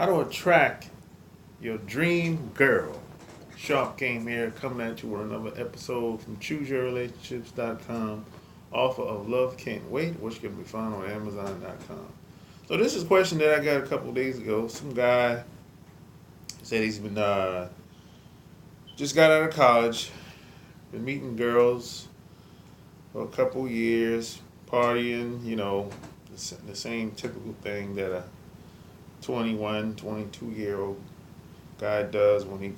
How to attract your dream girl. Sharp Game here coming at you with another episode from ChooseYourRelationships.com. Offer of Love Can't Wait, which can be found on Amazon.com. So this is a question that I got a couple of days ago. Some guy said he's been just got out of college, been meeting girls for a couple years, partying, the same typical thing that a 21, 22-year-old guy does when he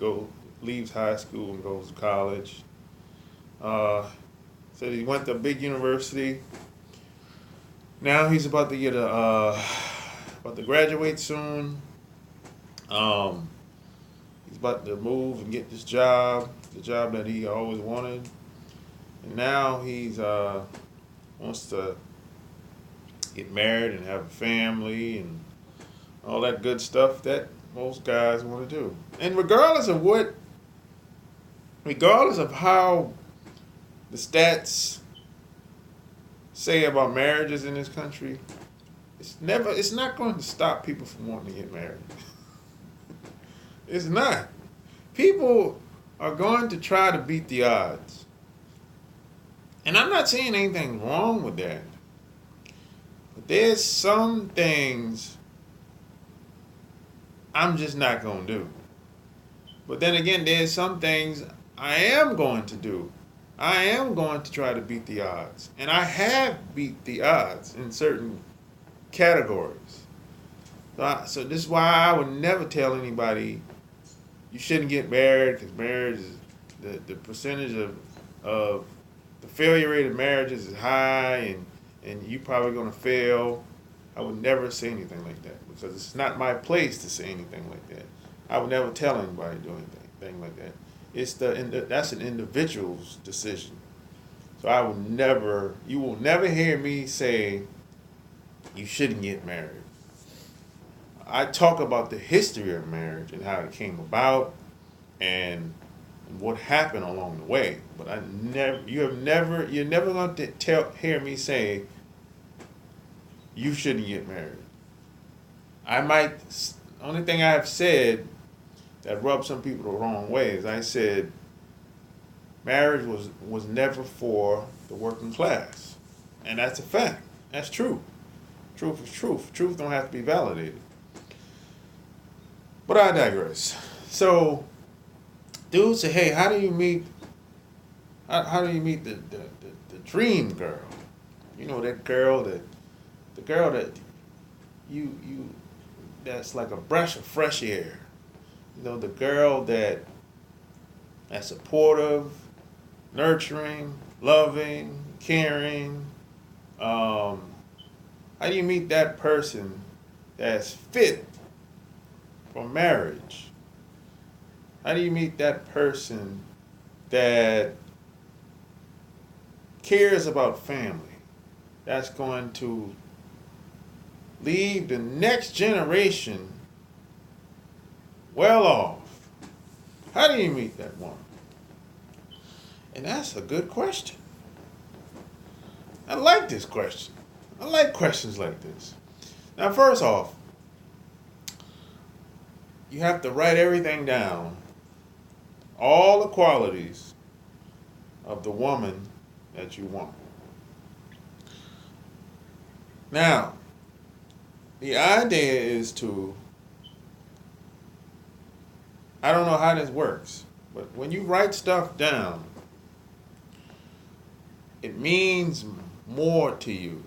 leaves high school and goes to college. Said he went to a big university. Now he's about to about to graduate soon. He's about to move and get this job, the job that he always wanted. And now he's wants to get married and have a family and all that good stuff that most guys want to do. And regardless of how the stats say about marriages in this country, it's not going to stop people from wanting to get married. It's not. People are going to try to beat the odds. And I'm not saying anything wrong with that. But there's some things I'm just not going to do. But then again, there's some things I am going to do. I am going to try to beat the odds. And I have beat the odds in certain categories. So this is why I would never tell anybody you shouldn't get married, because marriage is, the percentage of the failure rate of marriages is high, and you're probably going to fail. I would never say anything like that, because it's not my place to say anything like that. I would never tell anybody to do anything like that. That's an individual's decision. So you will never hear me say you shouldn't get married. I talk about the history of marriage and how it came about and what happened along the way. But you're never going to hear me say you shouldn't get married. Only thing I have said that rubbed some people the wrong way is I said marriage was never for the working class. And that's a fact. That's true. Truth is truth. Truth don't have to be validated. But I digress. So dude said, hey, how do you meet the dream girl? You know, the girl that you that's like a breath of fresh air. You know, the girl that's supportive, nurturing, loving, caring. How do you meet that person that's fit for marriage? How do you meet that person that cares about family, that's going to leave the next generation well off? How do you meet that woman? And that's a good question. I like this question. I like questions like this. Now, first off, you have to write everything down, all the qualities of the woman that you want. Now, the idea is I don't know how this works, but when you write stuff down, it means more to you.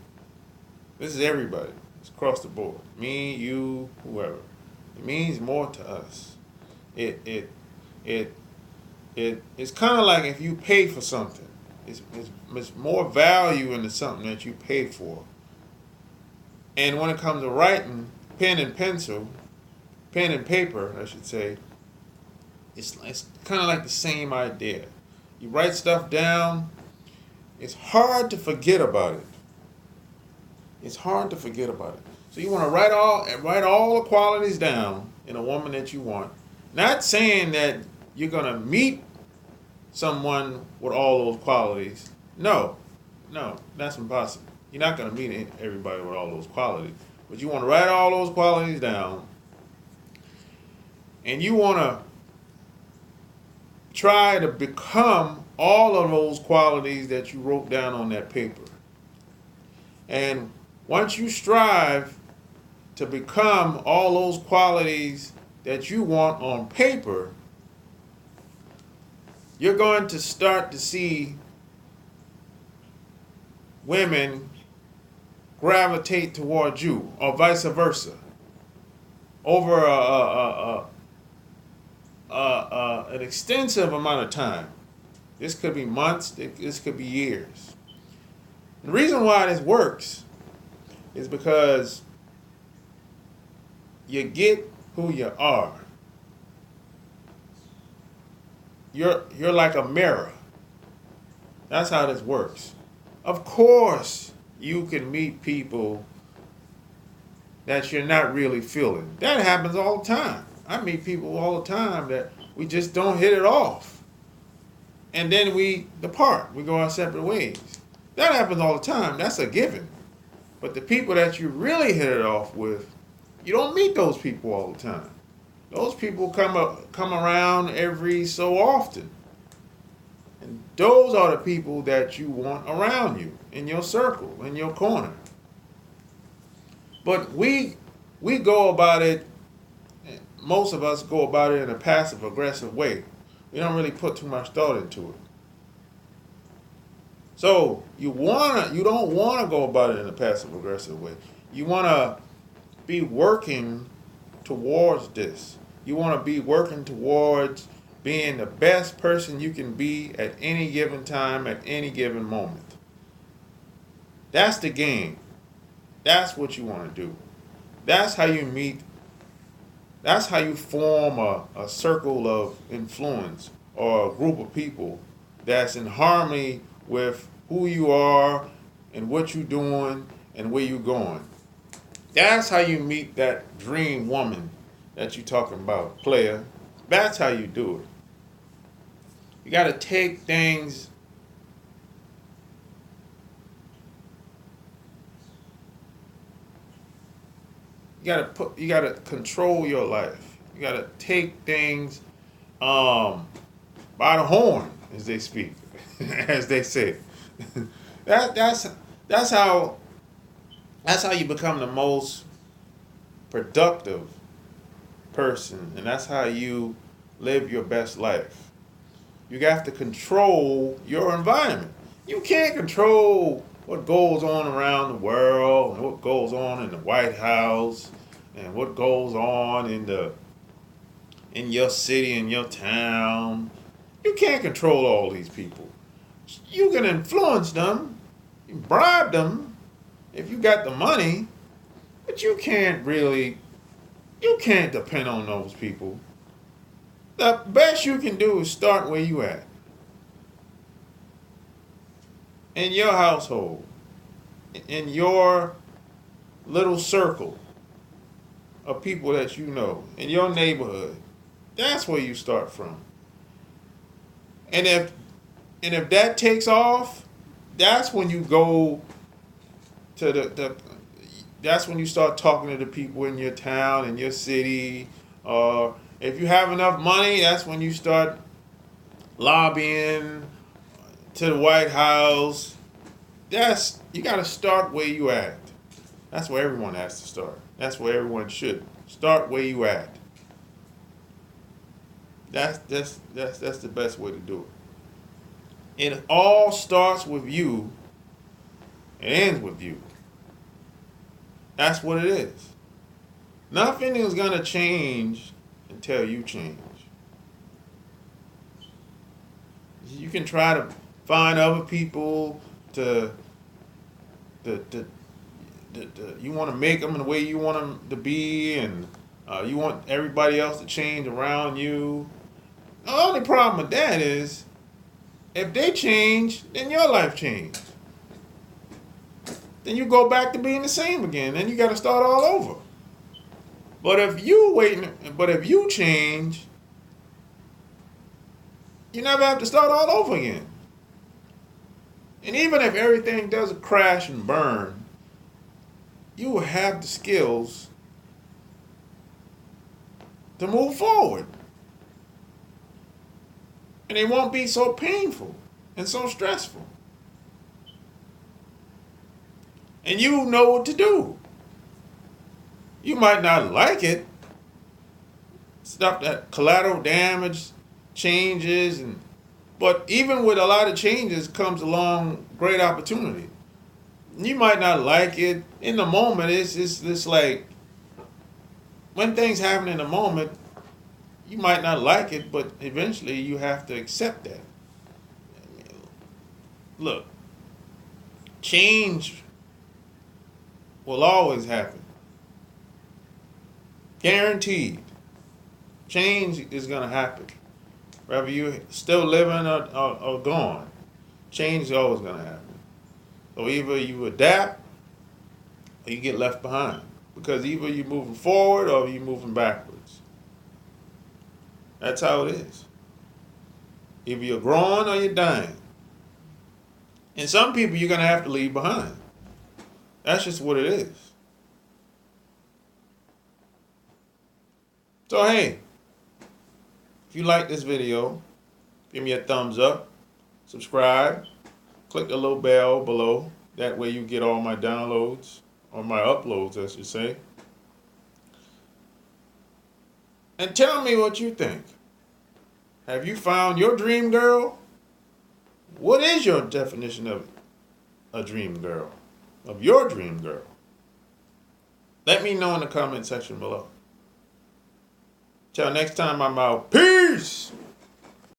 This is everybody. It's across the board. Me, you, whoever. It means more to us. It's kind of like if you pay for something. It's more value into something that you pay for. And when it comes to writing, pen and paper, I should say, it's kind of like the same idea. You write stuff down, it's hard to forget about it. It's hard to forget about it. So you want to write all the qualities down in a woman that you want. Not saying that you're going to meet someone with all those qualities. No, that's impossible. You're not going to meet everybody with all those qualities. But you want to write all those qualities down and you want to try to become all of those qualities that you wrote down on that paper. And once you strive to become all those qualities that you want on paper, you're going to start to see women gravitate towards you, or vice versa, over an extensive amount of time. This could be months, this could be years. The reason why this works is because you get who you are. You're like a mirror. That's how this works. Of course, you can meet people that you're not really feeling. That happens all the time. I meet people all the time that we just don't hit it off. And then we depart. We go our separate ways. That happens all the time. That's a given. But the people that you really hit it off with, you don't meet those people all the time. Those people come around every so often. And those are the people that you want around you, in your circle, in your corner. But we go about it, most of us go about it in a passive-aggressive way. We don't really put too much thought into it. So you don't want to go about it in a passive-aggressive way. You want to be working towards this. You want to be working towards being the best person you can be at any given time, at any given moment. That's the game. That's what you want to do. That's how you meet. That's how you form a circle of influence, or a group of people that's in harmony with who you are and what you're doing and where you're going. That's how you meet that dream woman that you're talking about, player. That's how you do it. You got to take things. You got to control your life. You got to take things by the horn, as they speak, as they say. That's how you become the most productive person, and that's how you live your best life. You have to control your environment. You can't control what goes on around the world, and what goes on in the White House, and what goes on in your city, in your town. You can't control all these people. You can influence them, you can bribe them if you got the money, but you can't depend on those people. The best you can do is start where you at. In your household, in your little circle of people that you know, in your neighborhood. That's where you start from. And if that takes off, that's when you go to that's when you start talking to the people in your town, in your city. If you have enough money, that's when you start lobbying to the White House. You got to start where you at. That's where everyone has to start. That's where everyone should start, where you at. That's the best way to do it. It all starts with you. It ends with you. That's what it is. Nothing is gonna change until you change. You can try to find other people to you want to make them the way you want them to be, and you want everybody else to change around you. The only problem with that is, if they change, then your life changed. Then you go back to being the same again. Then you got to start all over. But if you change, you never have to start all over again. And even if everything doesn't crash and burn, you will have the skills to move forward. And it won't be so painful and so stressful. And you know what to do. You might not like it. Stuff that collateral damage, changes, but even with a lot of changes comes along great opportunity. You might not like it in the moment. It's like when things happen in the moment, you might not like it, but eventually you have to accept that. Look, change will always happen. Guaranteed. Change is going to happen. Whether you're still living or gone, change is always going to happen. So either you adapt or you get left behind. Because either you're moving forward or you're moving backwards. That's how it is. Either you're growing or you're dying. And some people you're going to have to leave behind. That's just what it is. So hey, if you like this video, give me a thumbs up, subscribe, click the little bell below. That way you get all my downloads, or my uploads, I should say. And tell me what you think. Have you found your dream girl? What is your definition of a dream girl? Of your dream girl? Let me know in the comment section below. Till next time, I'm out. Peace!